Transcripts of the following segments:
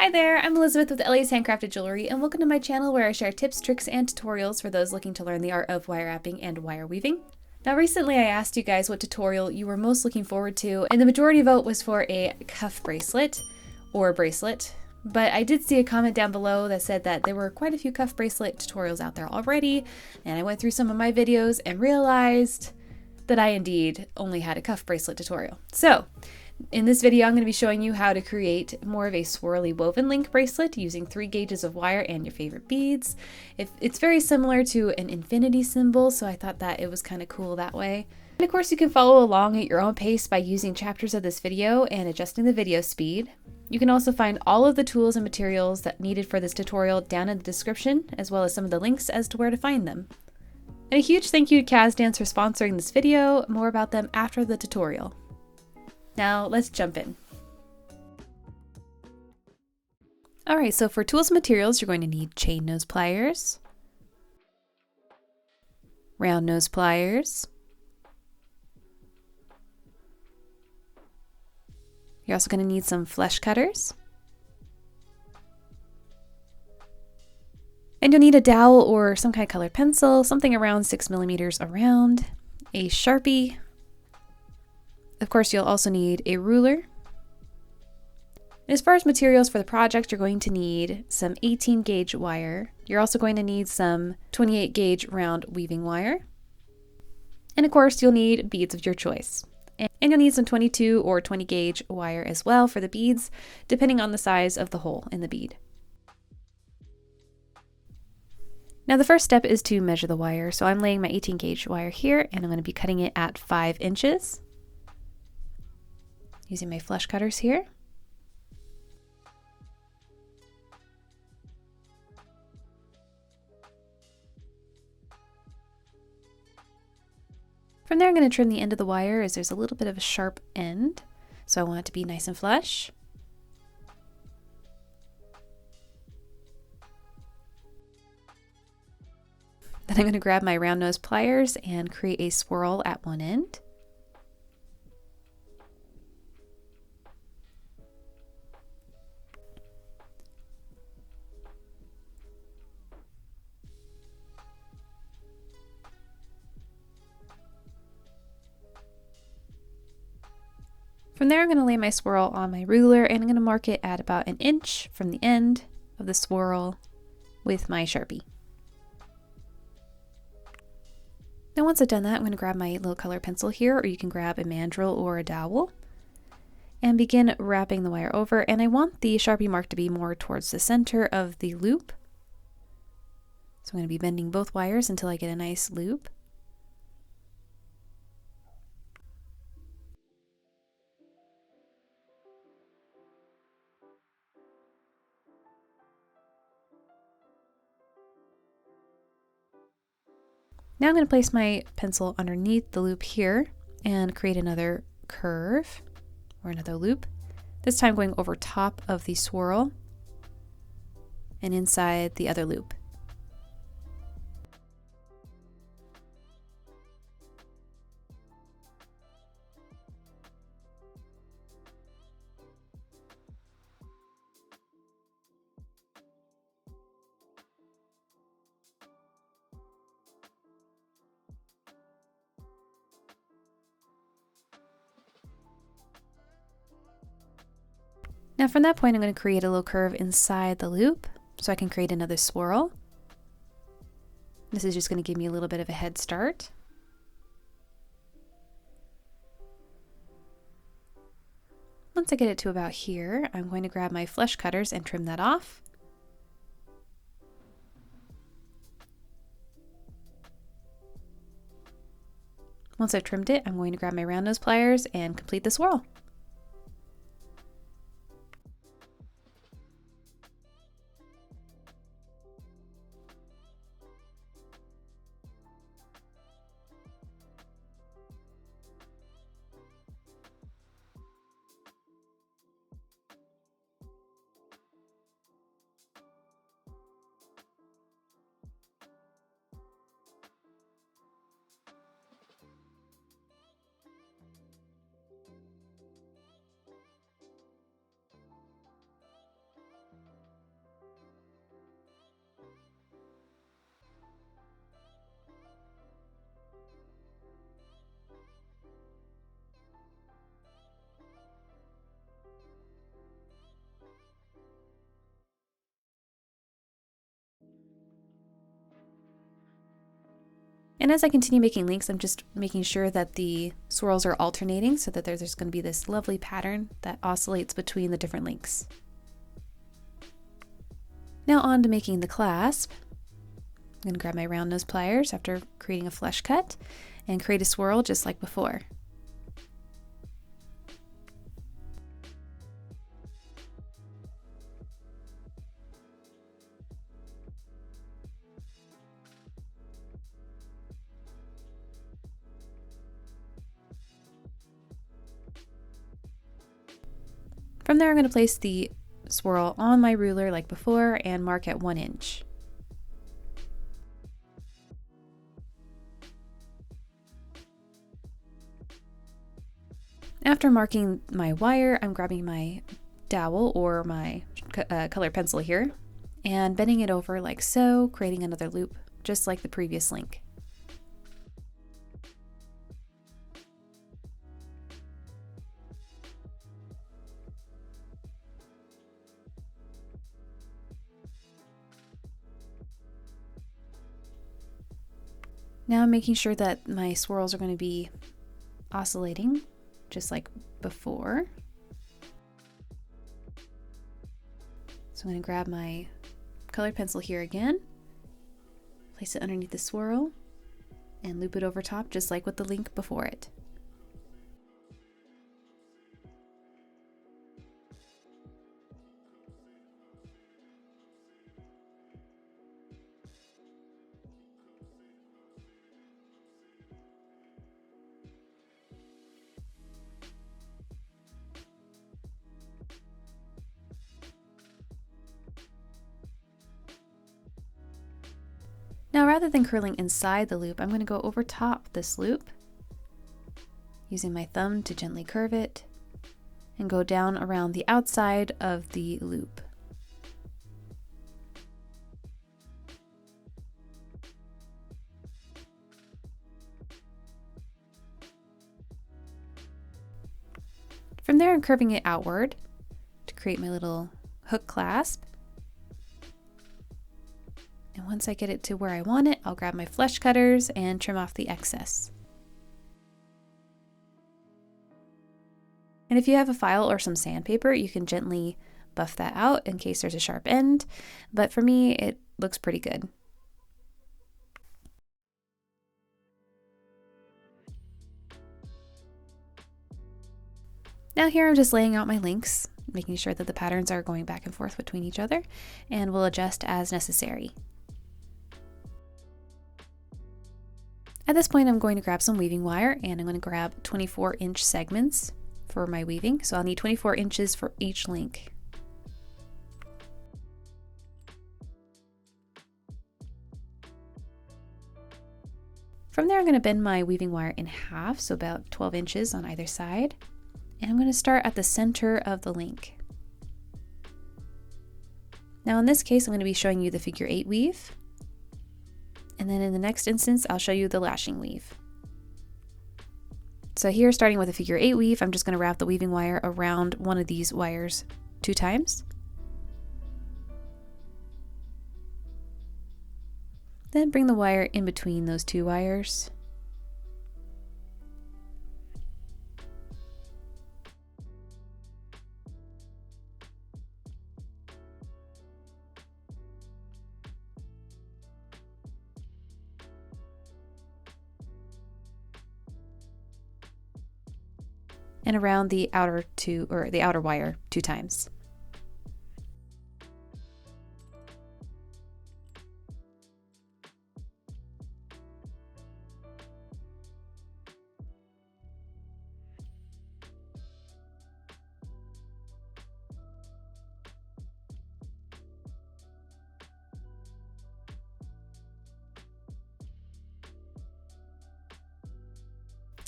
Hi there, I'm Elizabeth with Ellie's Handcrafted Jewelry, and welcome to my channel where I share tips, tricks, and tutorials for those looking to learn the art of wire wrapping and wire weaving. Now recently I asked you guys what tutorial you were most looking forward to, and the majority vote was for a cuff bracelet, or bracelet. But I did see a comment down below that said that there were quite a few cuff bracelet tutorials out there already, and I went through some of my videos and realized that I indeed only had a cuff bracelet tutorial. So, in this video, I'm going to be showing you how to create more of a swirly woven link bracelet using 3 gauges of wire and your favorite beads. It's very similar to an infinity symbol, so I thought that it was kind of cool that way. And of course, you can follow along at your own pace by using chapters of this video and adjusting the video speed. You can also find all of the tools and materials that needed for this tutorial down in the description, as well as some of the links as to where to find them. And a huge thank you to Kazdance for sponsoring this video. More about them after the tutorial. Now let's jump in. Alright, so for tools and materials, you're going to need chain nose pliers, round nose pliers. You're also going to need some flesh cutters. And you'll need a dowel or some kind of colored pencil, something around 6 millimeters around, a Sharpie. Of course, you'll also need a ruler. And as far as materials for the project, you're going to need some 18 gauge wire. You're also going to need some 28 gauge round weaving wire. And of course, you'll need beads of your choice. And you'll need some 22 or 20 gauge wire as well for the beads, depending on the size of the hole in the bead. Now the first step is to measure the wire. So I'm laying my 18 gauge wire here, and I'm going to be cutting it at 5 inches. Using my flesh cutters here. From there, I'm going to trim the end of the wire as there's a little bit of a sharp end, so I want it to be nice and flush. Then I'm going to grab my round nose pliers and create a swirl at one end. From there, I'm going to lay my swirl on my ruler, and I'm going to mark it at about 1 inch from the end of the swirl with my Sharpie. Now once I've done that, I'm going to grab my little color pencil here, or you can grab a Mandrel or a Dowel, and begin wrapping the wire over. And I want the Sharpie mark to be more towards the center of the loop. So I'm going to be bending both wires until I get a nice loop. Now I'm going to place my pencil underneath the loop here and create another curve or another loop, this time going over top of the swirl and inside the other loop. Now from that point, I'm going to create a little curve inside the loop so I can create another swirl. This is just going to give me a little bit of a head start. Once I get it to about here, I'm going to grab my flesh cutters and trim that off. Once I've trimmed it, I'm going to grab my round nose pliers and complete the swirl. And as I continue making links, I'm just making sure that the swirls are alternating so that there's going to be this lovely pattern that oscillates between the different links. Now on to making the clasp. I'm going to grab my round nose pliers after creating a flush cut and create a swirl just like before. From there, I'm going to place the swirl on my ruler like before and mark at 1 inch. After marking my wire, I'm grabbing my dowel or my colored pencil here and bending it over like so, creating another loop just like the previous link. Now I'm making sure that my swirls are going to be oscillating just like before. So I'm going to grab my colored pencil here again, place it underneath the swirl, and loop it over top just like with the link before it. Now rather than curling inside the loop, I'm going to go over top this loop, using my thumb to gently curve it, and go down around the outside of the loop. From there, I'm curving it outward to create my little hook clasp. And once I get it to where I want it, I'll grab my flush cutters and trim off the excess. And if you have a file or some sandpaper, you can gently buff that out in case there's a sharp end, but for me, it looks pretty good. Now here I'm just laying out my links, making sure that the patterns are going back and forth between each other, and we'll adjust as necessary. At this point, I'm going to grab some weaving wire and I'm going to grab 24-inch segments for my weaving. So I'll need 24 inches for each link. From there, I'm going to bend my weaving wire in half, so about 12 inches on either side. And I'm going to start at the center of the link. Now in this case, I'm going to be showing you the figure 8 weave. And then in the next instance, I'll show you the lashing weave. So here, starting with a figure 8 weave, I'm just going to wrap the weaving wire around one of these wires 2 times. Then bring the wire in between those 2 wires. And around the outer wire 2 times.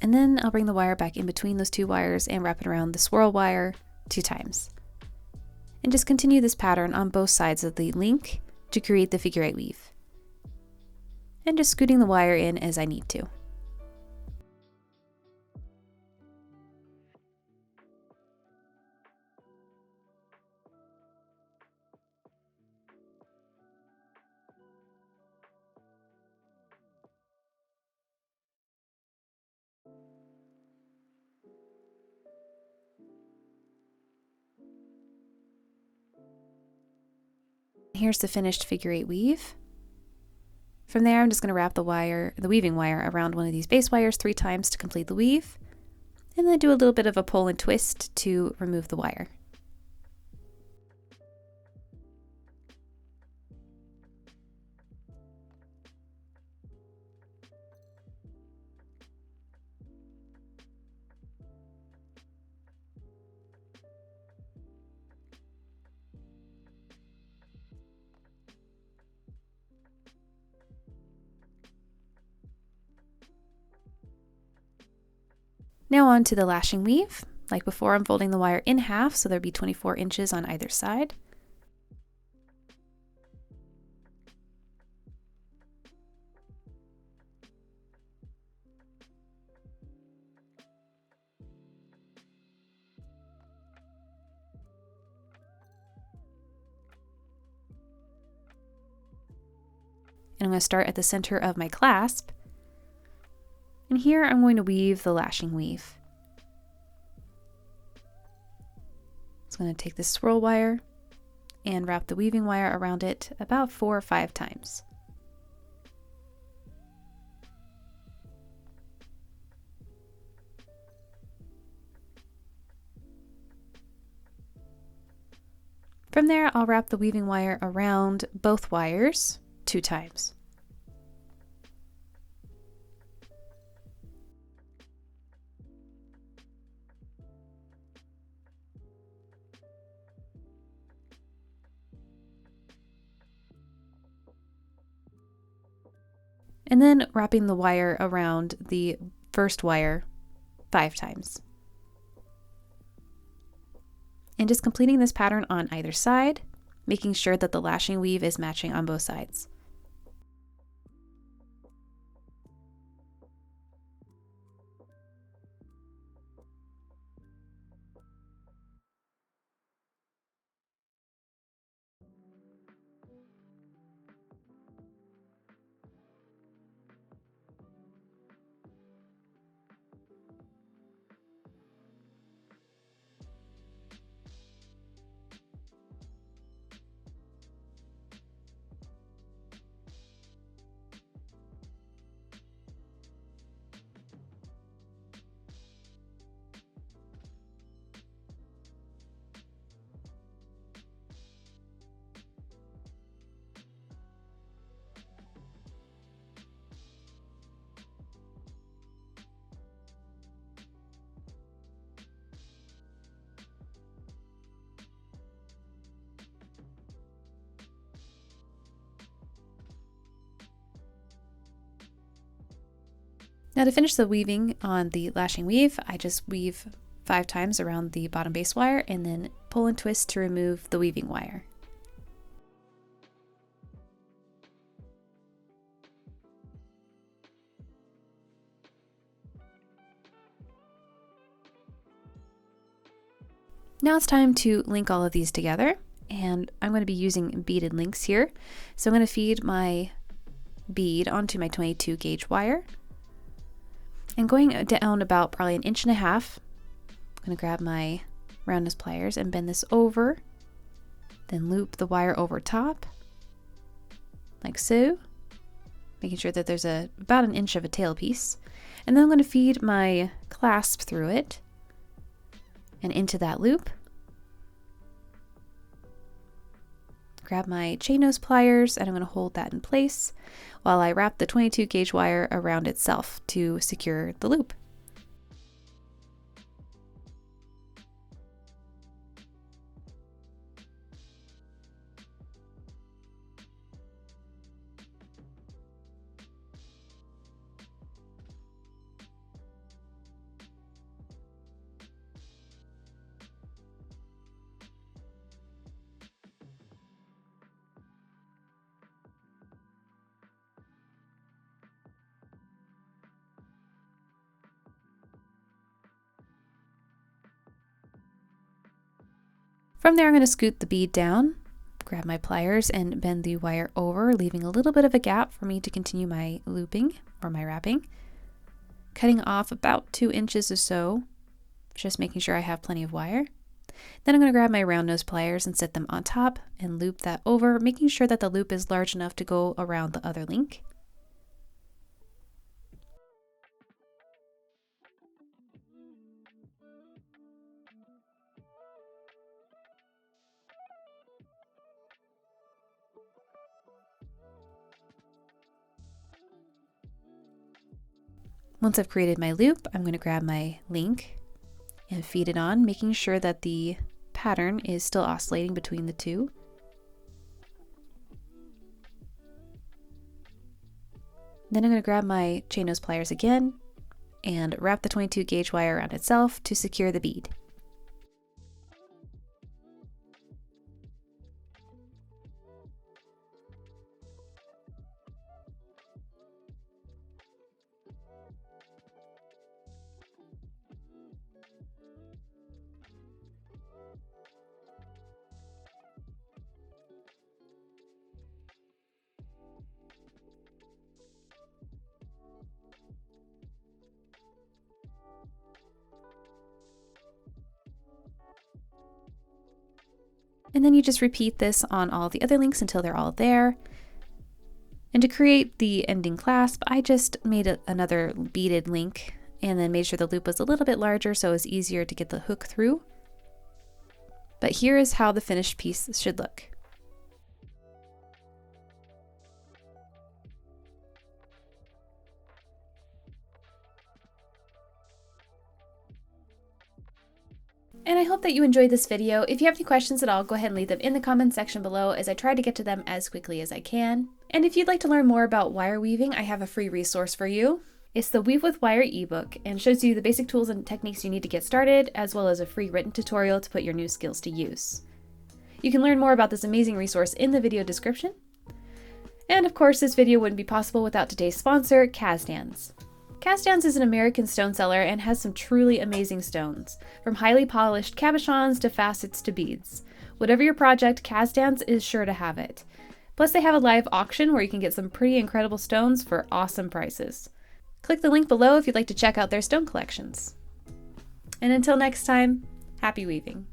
And then I'll bring the wire back in between those 2 wires and wrap it around the swirl wire 2 times. And just continue this pattern on both sides of the link to create the figure 8 weave. And just scooting the wire in as I need to. here's the finished figure 8 weave. From there, I'm just going to wrap the weaving wire around one of these base wires 3 times to complete the weave, and then do a little bit of a pull and twist to remove the wire. Now on to the lashing weave. Like before, I'm folding the wire in half, so there'll be 24 inches on either side. And I'm going to start at the center of my clasp. And here I'm going to weave the lashing weave. So I'm going to take this swirl wire and wrap the weaving wire around it about 4 or 5 times. From there, I'll wrap the weaving wire around both wires 2 times. And then wrapping the wire around the first wire 5 times. And just completing this pattern on either side, making sure that the lashing weave is matching on both sides. Now to finish the weaving on the lashing weave, I just weave 5 times around the bottom base wire and then pull and twist to remove the weaving wire. Now it's time to link all of these together, and I'm going to be using beaded links here. So I'm going to feed my bead onto my 22 gauge wire. And going down about probably 1.5 inches, I'm going to grab my roundness pliers and bend this over, then loop the wire over top, like so, making sure that there's about 1 inch of a tail piece. And then I'm going to feed my clasp through it and into that loop. Grab my chain nose pliers and I'm going to hold that in place while I wrap the 22 gauge wire around itself to secure the loop. From there, I'm going to scoot the bead down, grab my pliers, and bend the wire over, leaving a little bit of a gap for me to continue my looping or my wrapping. Cutting off about 2 inches or so, just making sure I have plenty of wire. Then I'm going to grab my round nose pliers and set them on top and loop that over, making sure that the loop is large enough to go around the other link. Once I've created my loop, I'm going to grab my link and feed it on, making sure that the pattern is still oscillating between the two. Then I'm going to grab my chain nose pliers again and wrap the 22 gauge wire around itself to secure the bead. And then you just repeat this on all the other links until they're all there. And to create the ending clasp, I just made another beaded link and then made sure the loop was a little bit larger so it was easier to get the hook through. But here is how the finished piece should look. And I hope that you enjoyed this video. If you have any questions at all, go ahead and leave them in the comments section below as I try to get to them as quickly as I can. And if you'd like to learn more about wire weaving, I have a free resource for you. It's the Weave with Wire ebook and shows you the basic tools and techniques you need to get started, as well as a free written tutorial to put your new skills to use. You can learn more about this amazing resource in the video description. And of course, this video wouldn't be possible without today's sponsor, Kazdan's. Kazdan's is an American stone seller and has some truly amazing stones, from highly polished cabochons to facets to beads. Whatever your project, Kazdan's is sure to have it. Plus they have a live auction where you can get some pretty incredible stones for awesome prices. Click the link below if you'd like to check out their stone collections. And until next time, happy weaving!